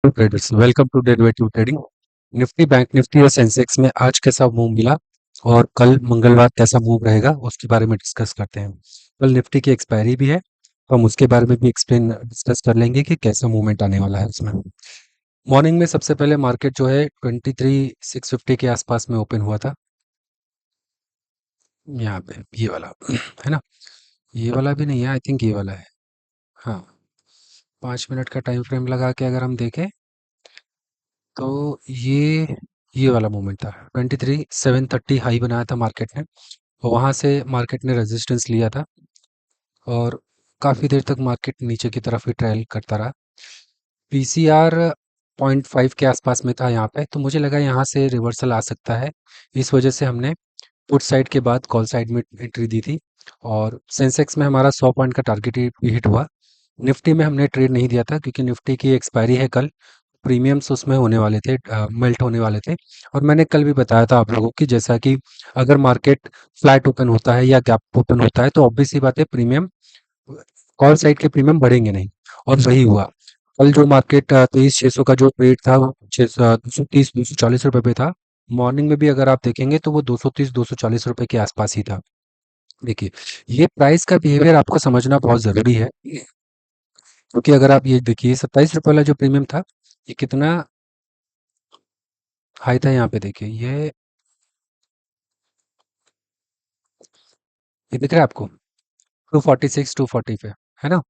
Traders welcome to derivative trading. Nifty bank Nifty और सेंसेक्स में आज कैसा मूव मिला और कल मंगलवार कैसा मूव रहेगा उसके बारे में डिस्कस करते हैं। कल निफ्टी की एक्सपायरी भी है तो हम उसके बारे में भी एक्सप्लेन डिस्कस कर लेंगे कि कैसा मूवमेंट आने वाला है उसमें। मॉर्निंग में सबसे पहले मार्केट जो है 23,650 के आसपास में ओपन हुआ था। यहाँ पे ये वाला है ना, ये वाला भी नहीं है, आई थिंक ये वाला है। हाँ, 5 मिनट का टाइम फ्रेम लगा के अगर हम देखें तो ये वाला मूवमेंट था। 23,730 हाई बनाया था मार्केट ने, वहाँ से मार्केट ने रेजिस्टेंस लिया था और काफ़ी देर तक मार्केट नीचे की तरफ ही ट्रायल करता रहा। पीसीआर 0.5 के आसपास में था यहाँ पे, तो मुझे लगा यहाँ से रिवर्सल आ सकता है। इस वजह से हमने पुट साइड के बाद कॉल साइड में एंट्री दी थी और सेंसेक्स में हमारा 100 पॉइंट का टारगेट भी हिट हुआ। निफ्टी में हमने ट्रेड नहीं दिया था क्योंकि निफ्टी की एक्सपायरी है कल, प्रीमियम्स उसमें होने वाले थे, मेल्ट होने वाले थे। और मैंने कल भी बताया था आप लोगों की, जैसा कि अगर मार्केट फ्लैट ओपन होता है या गैप ओपन होता है तो ऑब्वियस सी बात है प्रीमियम, कॉल साइड के प्रीमियम बढ़ेंगे नहीं। और वही हुआ। कल जो मार्केट 23,600 का जो ट्रेड था वो 230 240 रुपए पे था। मॉर्निंग में भी अगर आप देखेंगे तो वो 230 240 रुपए के आसपास ही था। देखिए, ये प्राइस का बिहेवियर आपको समझना बहुत ज़रूरी है, क्योंकि अगर आप ये देखिए 27 रुपए वाला जो प्रीमियम था, ये कितना हाई था। यहाँ पे देखिए, ये दिख रहा है आपको 246 240 पे, है ना।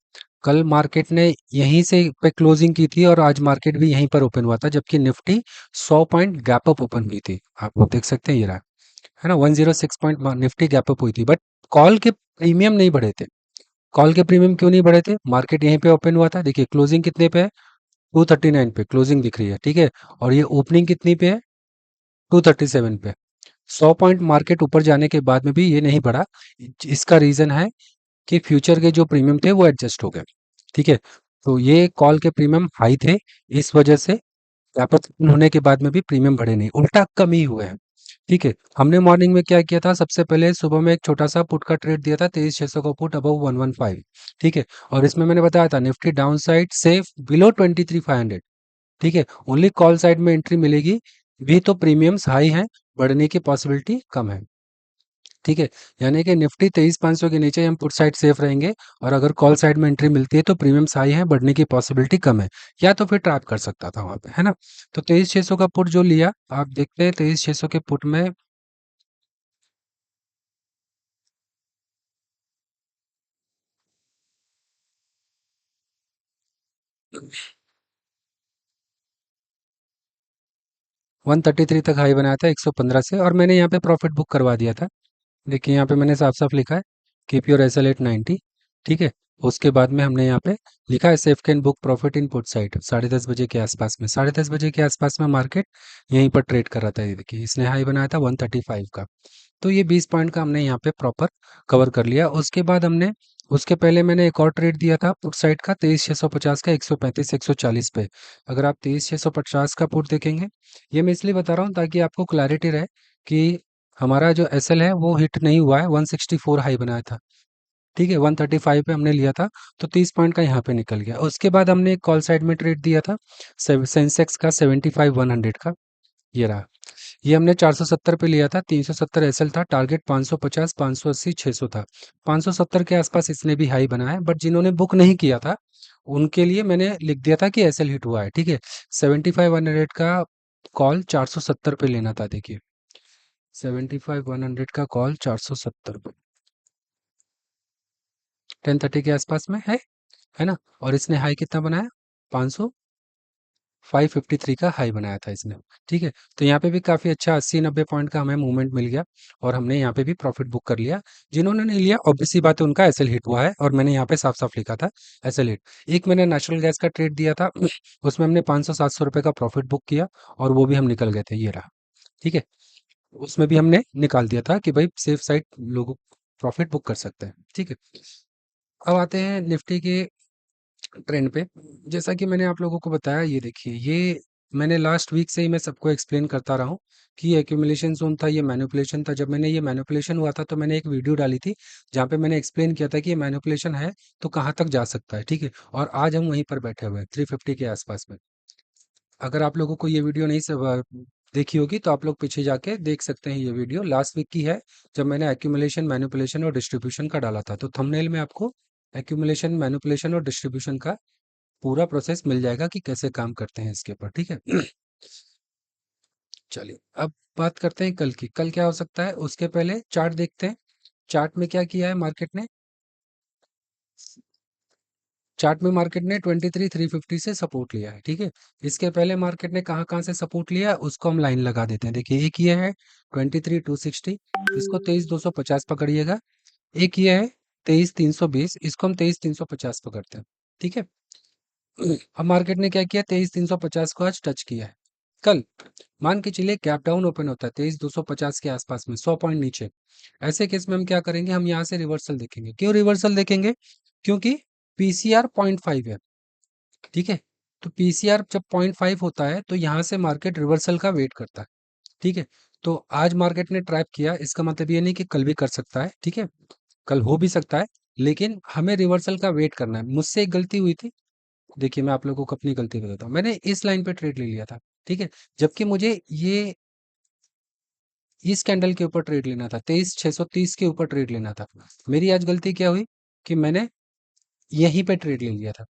कल मार्केट ने यहीं से पे क्लोजिंग की थी और आज मार्केट भी यहीं पर ओपन हुआ था, जबकि Nifty 100 point gap up open हुई थी। आप लोग देख सकते हैं, ये रहा, है ना। 106 पॉइंट निफ्टी गैप अप हुई थी, बट कॉल के प्रीमियम नहीं बढ़े थे। कॉल के प्रीमियम क्यों नहीं बढ़े थे? मार्केट यहीं पे ओपन हुआ था, देखिए क्लोजिंग कितने पे है, 239 पे क्लोजिंग दिख रही है, ठीक है। और ये ओपनिंग कितनी पे है, 237 पे। 100 पॉइंट मार्केट ऊपर जाने के बाद में भी ये नहीं बढ़ा। इसका रीजन है कि फ्यूचर के जो प्रीमियम थे वो एडजस्ट हो गए, ठीक है। तो ये कॉल के प्रीमियम हाई थे, इस वजह से व्यापक होने के बाद में भी प्रीमियम बढ़े नहीं, उल्टा कम ही हुए हैं, ठीक है। हमने मॉर्निंग में क्या किया था, सबसे पहले सुबह में एक छोटा सा पुट का ट्रेड दिया था, 23,600 का पुट अबव 115, ठीक है। और इसमें मैंने बताया था Nifty down side safe below 23,500, ठीक है। ओनली कॉल साइड में एंट्री मिलेगी भी तो प्रीमियम्स हाई हैं, बढ़ने की पॉसिबिलिटी कम है, ठीक है। यानी कि निफ्टी 23,500 के नीचे हम पुट साइड सेफ रहेंगे, और अगर कॉल साइड में एंट्री मिलती है तो प्रीमियम्स हाई है, बढ़ने की पॉसिबिलिटी कम है, या तो फिर ट्रैप कर सकता था वहां पे, है ना। तो 23,600 का पुट जो लिया, आप देखते हैं 23,600 के पुट में 133 तक हाई बनाया था 115 से, और मैंने यहाँ पे प्रॉफिट बुक करवा दिया था। देखिए यहाँ पे मैंने साफ साफ लिखा है, keep your S L at 90, ठीक है। उसके बाद में हमने यहाँ पे लिखा है safe can book profit in put side. 10:30 बजे के आसपास में, 10:30 बजे के आसपास में मार्केट यहीं पर ट्रेड कर रहा था। ये देखिए इसने हाई बनाया था 135 का, तो ये 20 पॉइंट का हमने यहाँ पे प्रॉपर कवर कर लिया। उसके बाद हमने, उसके पहले मैंने एक और ट्रेड दिया था पुट साइड का 23,650 का 135 140 पे। अगर आप 23,650 का पुट देखेंगे, ये मैं इसलिए बता रहा हूँ ताकि आपको क्लैरिटी रहे कि हमारा जो एसएल है वो हिट नहीं हुआ है, 164 हाई बनाया था, ठीक है। 135 पे हमने लिया था, तो 30 पॉइंट का यहाँ पे निकल गया। उसके बाद हमने एक कॉल साइड में ट्रेड दिया था सेंसेक्स का 75 100 का, ये रहा। ये हमने 470 पे लिया था, 370 एसएल था, टारगेट 550 580 600 था। 570 के आसपास इसने भी हाई बनाया है, बट जिन्होंने बुक नहीं किया था उनके लिए मैंने लिख दिया था कि एसएल हिट हुआ है, ठीक है। 75 100 का कॉल 470 पे लेना था, देखिए 75 100 का कॉल 470 पे 10:30 के आसपास में है ना। और इसने हाई कितना बनाया, 500 553 का हाई बनाया था इसने, ठीक है। तो यहाँ पे भी काफ़ी अच्छा 80 90 पॉइंट का हमें मूवमेंट मिल गया, और हमने यहाँ पे भी प्रॉफिट बुक कर लिया। जिन्होंने नहीं लिया ऑब्वियस सी बात है उनका एसएल हिट हुआ है, और मैंने यहाँ पे साफ साफ लिखा था एसएल हिट। एक मैंने नेचुरल गैस का ट्रेड दिया था उसमें हमने 500 700 रुपये का प्रॉफिट बुक किया, और वो भी हम निकल गए थे, ये रहा, ठीक है। उसमें भी हमने निकाल दिया था कि भाई सेफ साइड लोग प्रॉफिट बुक कर सकते हैं, ठीक है। अब आते हैं निफ्टी के ट्रेंड पे। जैसा कि मैंने आप लोगों को बताया, ये देखिए, ये मैंने लास्ट वीक से ही मैं सबको एक्सप्लेन करता रहा हूँ कि ये एक्यूमुलेशन जोन था, ये मैनिपुलेशन था। जब मैंने ये मैनिपुलेशन हुआ था तो मैंने एक वीडियो डाली थी जहाँ पे मैंने एक्सप्लेन किया था कि ये मैनिपुलेशन है तो कहाँ तक जा सकता है, ठीक है। और आज हम वहीं पर बैठे हुए हैं 350 के आसपास में। अगर आप लोगों को ये वीडियो नहीं सब देखी होगी तो आप लोग पीछे जाके देख सकते हैं, ये वीडियो लास्ट वीक की है, जब मैंने एक्यूमुलेशन, मैनिपुलेशन और डिस्ट्रीब्यूशन का डाला था। तो थंबनेल में आपको एक्यूमुलेशन, मैनिपुलेशन और डिस्ट्रीब्यूशन का पूरा प्रोसेस मिल जाएगा कि कैसे काम करते हैं इसके ऊपर, ठीक है। चलिए अब बात करते हैं कल की। कल क्या हो सकता है, उसके पहले चार्ट देखते हैं। चार्ट में क्या किया है मार्केट ने। चार्ट में मार्केट ने 23,350 से सपोर्ट लिया है, ठीक है। इसके पहले मार्केट ने कहाँ कहाँ से सपोर्ट लिया है, उसको हम लाइन लगा देते हैं। देखिए एक ये है 23,260, इसको 23,250 पकड़िएगा। एक ये है 23,320, इसको हम 23,350 पकड़ते हैं, ठीक है। अब मार्केट ने क्या किया, 23,350 को आज टच किया है। कल मान के चलिए गैप डाउन ओपन होता है 23,250 के आसपास में, 100 पॉइंट नीचे। ऐसे केस में हम क्या करेंगे, हम यहाँ से रिवर्सल देखेंगे। क्यों रिवर्सल देखेंगे, क्योंकि पीसीआर 0.5 है, ठीक है। तो पीसीआर जब 0.5 होता है तो यहाँ से मार्केट रिवर्सल का वेट करता है, ठीक है। तो आज मार्केट ने ट्रैप किया, इसका मतलब ये नहीं कि कल भी कर सकता है, ठीक है। कल हो भी सकता है, लेकिन हमें रिवर्सल का वेट करना है। मुझसे एक गलती हुई थी। देखिए मैं आप लोगों को अपनी गलती बताता हूँ। मैंने इस लाइन पे ट्रेड ले लिया था, ठीक है। जबकि मुझे ये इस कैंडल के ऊपर ट्रेड लेना था, 23,630 के ऊपर ट्रेड लेना था। मेरी आज गलती क्या हुई कि मैंने यहीं पे ट्रेड ले लिया था,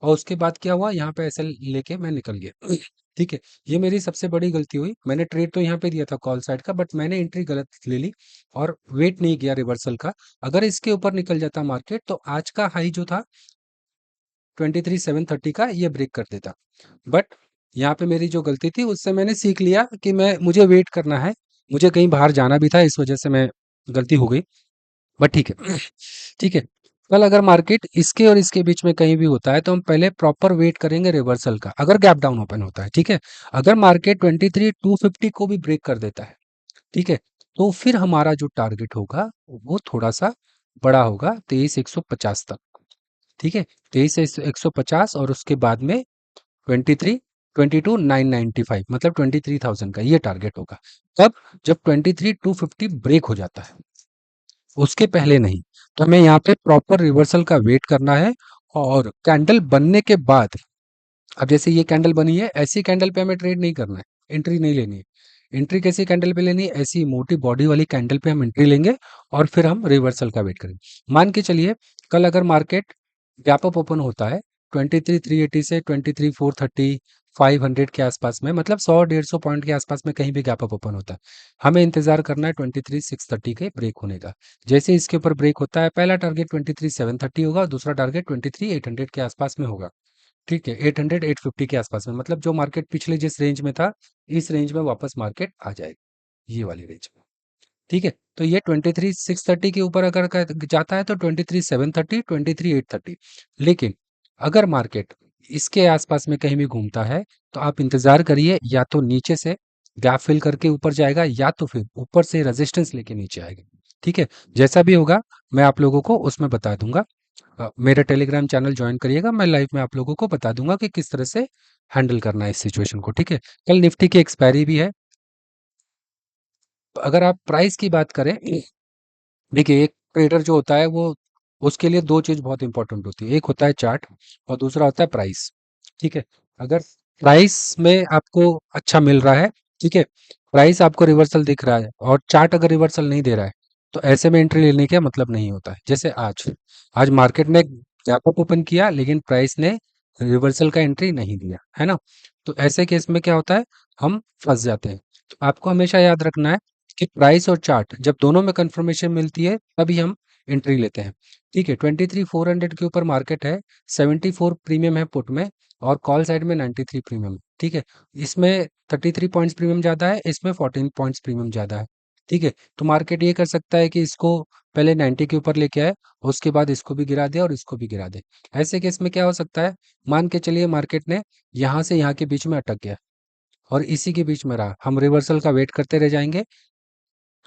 और उसके बाद क्या हुआ, यहाँ पे ऐसे लेके मैं निकल गया। ठीक है, ये मेरी सबसे बड़ी गलती हुई। मैंने ट्रेड तो यहाँ पे दिया था कॉल साइड का, बट मैंने एंट्री गलत ले ली और वेट नहीं किया रिवर्सल का। अगर इसके ऊपर निकल जाता मार्केट तो आज का हाई जो था 23,730 का, ये ब्रेक कर देता। बट यहाँ पे मेरी जो गलती थी, उससे मैंने सीख लिया कि मुझे वेट करना है। मुझे कहीं बाहर जाना भी था, इस वजह से मैं गलती हो गई। बट ठीक है। ठीक है, कल अगर मार्केट इसके और इसके बीच में कहीं भी होता है तो हम पहले प्रॉपर वेट करेंगे रिवर्सल का, अगर गैप डाउन ओपन होता है, ठीक है। अगर मार्केट 23,250 को भी ब्रेक कर देता है, ठीक है, तो फिर हमारा जो टारगेट होगा वो थोड़ा सा बड़ा होगा, 23,150 तक, ठीक है। 23,150 और उसके बाद में 22,995, मतलब 23,000 का ये टारगेट होगा। तब जब 23,250 ब्रेक हो जाता है, उसके पहले नहीं। तो हमें यहाँ पे प्रॉपर रिवर्सल का वेट करना है। और कैंडल बनने के बाद, अब जैसे ये कैंडल बनी है, ऐसी कैंडल पे हमें ट्रेड नहीं करना है, एंट्री नहीं लेनी है। एंट्री कैसी कैंडल पे लेनी है, ऐसी मोटी बॉडी वाली कैंडल पे हम एंट्री लेंगे और फिर हम रिवर्सल का वेट करेंगे। मान के चलिए कल अगर मार्केट गैप अप ओपन होता है 23,380 से 23,430, 500 के आसपास में, मतलब 100-150 पॉइंट के आसपास में कहीं भी गैप अप ओपन होता है, हमें इंतजार करना है 23,630 के ब्रेक होने का। जैसे इसके ऊपर ब्रेक होता है, पहला टारगेट 23,730 होगा, दूसरा टारगेट 23,800 के आसपास में होगा, ठीक है। 800 850 के आसपास में, मतलब जो मार्केट पिछले जिस रेंज में था, इस रेंज में वापस मार्केट आ जाएगी, ये वाली रेंज में, ठीक है। तो ये 23,630 के ऊपर अगर जाता है तो 23,730, 23,830। लेकिन अगर मार्केट इसके आसपास में कहीं भी घूमता है तो आप इंतजार करिए, या तो नीचे से गैप फिल करके ऊपर जाएगा, या तो फिर ऊपर से रेजिस्टेंस लेके नीचे आएगा, ठीक है। जैसा भी होगा मैं आप लोगों को उसमें बता दूंगा। मेरा टेलीग्राम चैनल ज्वाइन करिएगा, मैं लाइव में आप लोगों को बता दूंगा कि किस तरह से हैंडल करना है इस सिचुएशन को, ठीक है। कल निफ्टी की एक्सपायरी भी है। अगर आप प्राइस की बात करें, देखिए एक ट्रेडर जो होता है वो, उसके लिए दो चीज बहुत इंपॉर्टेंट होती है, एक होता है चार्ट और दूसरा होता है प्राइस, ठीक है। अगर प्राइस में आपको अच्छा मिल रहा है, ठीक है, प्राइस आपको रिवर्सल दिख रहा है और चार्ट अगर रिवर्सल नहीं दे रहा है, तो ऐसे में एंट्री लेने का मतलब नहीं होता है। जैसे आज आज मार्केट ने गैप अप ओपन किया लेकिन प्राइस ने रिवर्सल का एंट्री नहीं दिया, है ना। तो ऐसे केस में क्या होता है, हम फंस जाते हैं। तो आपको हमेशा याद रखना है कि प्राइस और चार्ट जब दोनों में कंफर्मेशन मिलती है तभी हम एंट्री लेते हैं, ठीक है। 23,400 के ऊपर मार्केट है, 74 प्रीमियम है पुट में, और कॉल साइड में 93 प्रीमियम है, ठीक है। इसमें 33 पॉइंट्स प्रीमियम ज़्यादा है, इसमें 14 पॉइंट्स प्रीमियम ज़्यादा है, ठीक है। तो मार्केट ये कर सकता है कि इसको पहले 90 के ऊपर लेके आए, उसके बाद इसको भी गिरा दे और इसको भी गिरा दे। ऐसे केस में क्या हो सकता है, मान के चलिए मार्केट ने यहाँ से यहाँ के बीच में अटक गया और इसी के बीच में रहा, हम रिवर्सल का वेट करते रह जाएंगे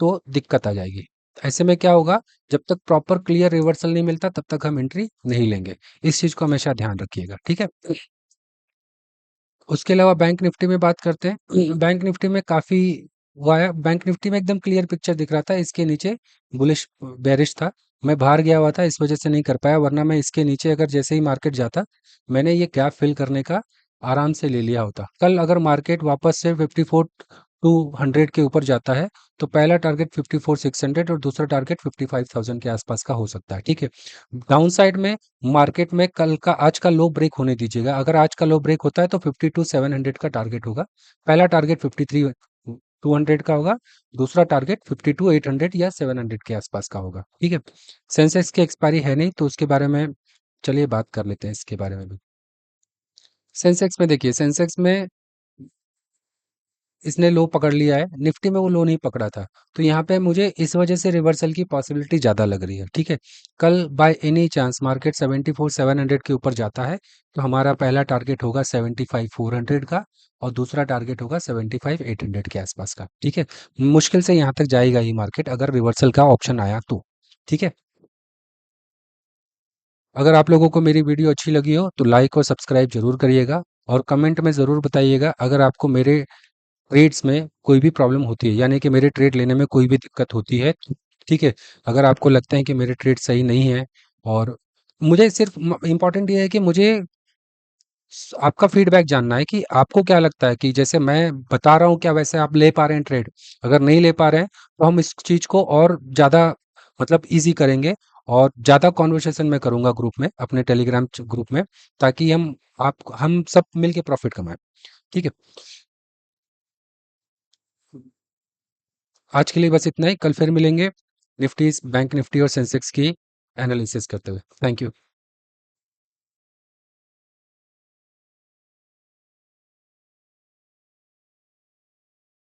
तो दिक्कत आ जाएगी। ऐसे में क्या होगा, जब तक प्रॉपर क्लियर रिवर्सल नहीं मिलता तब तक हम एंट्री नहीं लेंगे। इस चीज को हमेशा ध्यान रखिएगा, ठीक है। उसके अलावा बैंक निफ्टी में बात करते हैं। बैंक निफ्टी में काफी हुआ है। बैंक निफ्टी में एकदम क्लियर पिक्चर दिख रहा था, इसके नीचे बुलिश बेरिश था। मैं बाहर गया हुआ था, इस वजह से नहीं कर पाया, वरना मैं इसके नीचे अगर जैसे ही मार्केट जाता, मैंने ये गैप फिल करने का आराम से ले लिया होता। कल अगर मार्केट वापस से 54,200 के ऊपर जाता है तो पहला टारगेट 54,600 और दूसरा टारगेट 55,000 के आसपास का हो सकता है। ठीक है, डाउन साइड में मार्केट में कल का आज का लो ब्रेक होने दीजिएगा। अगर आज का लो ब्रेक होता है तो 52,700 का टारगेट होगा। पहला टारगेट 53,200 का होगा, दूसरा टारगेट 52,800 या 700 के आसपास का होगा। ठीक है, सेंसेक्स की एक्सपायरी है नहीं तो उसके बारे में चलिए बात कर लेते हैं इसके बारे में भी। सेंसेक्स में देखिए, सेंसेक्स में इसने लो पकड़ लिया है, निफ्टी में वो लो नहीं पकड़ा था। तो यहाँ पे मुझे इस वजह से रिवर्सल की पॉसिबिलिटी ज़्यादा लग रही है। ठीक है, कल बाय एनी चांस मार्केट 74,700 के ऊपर जाता है तो हमारा पहला टारगेट होगा 75,400 का और दूसरा टारगेट होगा 75,800 के आसपास का। ठीक है, मुश्किल से यहाँ तक जाएगा ही मार्केट अगर रिवर्सल का ऑप्शन आया तो। ठीक है, अगर आप लोगों को मेरी वीडियो अच्छी लगी हो तो लाइक और सब्सक्राइब जरूर करिएगा और कमेंट में ज़रूर बताइएगा अगर आपको मेरे ट्रेड्स में कोई भी प्रॉब्लम होती है, यानी कि मेरे ट्रेड लेने में कोई भी दिक्कत होती है। ठीक है, अगर आपको लगता है कि मेरे ट्रेड सही नहीं है और मुझे सिर्फ इम्पोर्टेंट ये है कि मुझे आपका फीडबैक जानना है कि आपको क्या लगता है कि जैसे मैं बता रहा हूँ क्या वैसे आप ले पा रहे हैं ट्रेड। अगर नहीं ले पा रहे हैं तो हम इस चीज़ को और ज़्यादा मतलब इजी करेंगे और ज़्यादा कॉन्वर्सेशन में करूँगा ग्रुप में, अपने टेलीग्राम ग्रुप में, ताकि हम सब मिलके प्रॉफिट कमाएं। ठीक है, आज के लिए बस इतना ही। कल फिर मिलेंगे निफ्टी, बैंक निफ्टी और सेंसेक्स की एनालिसिस करते हुए। Thank you.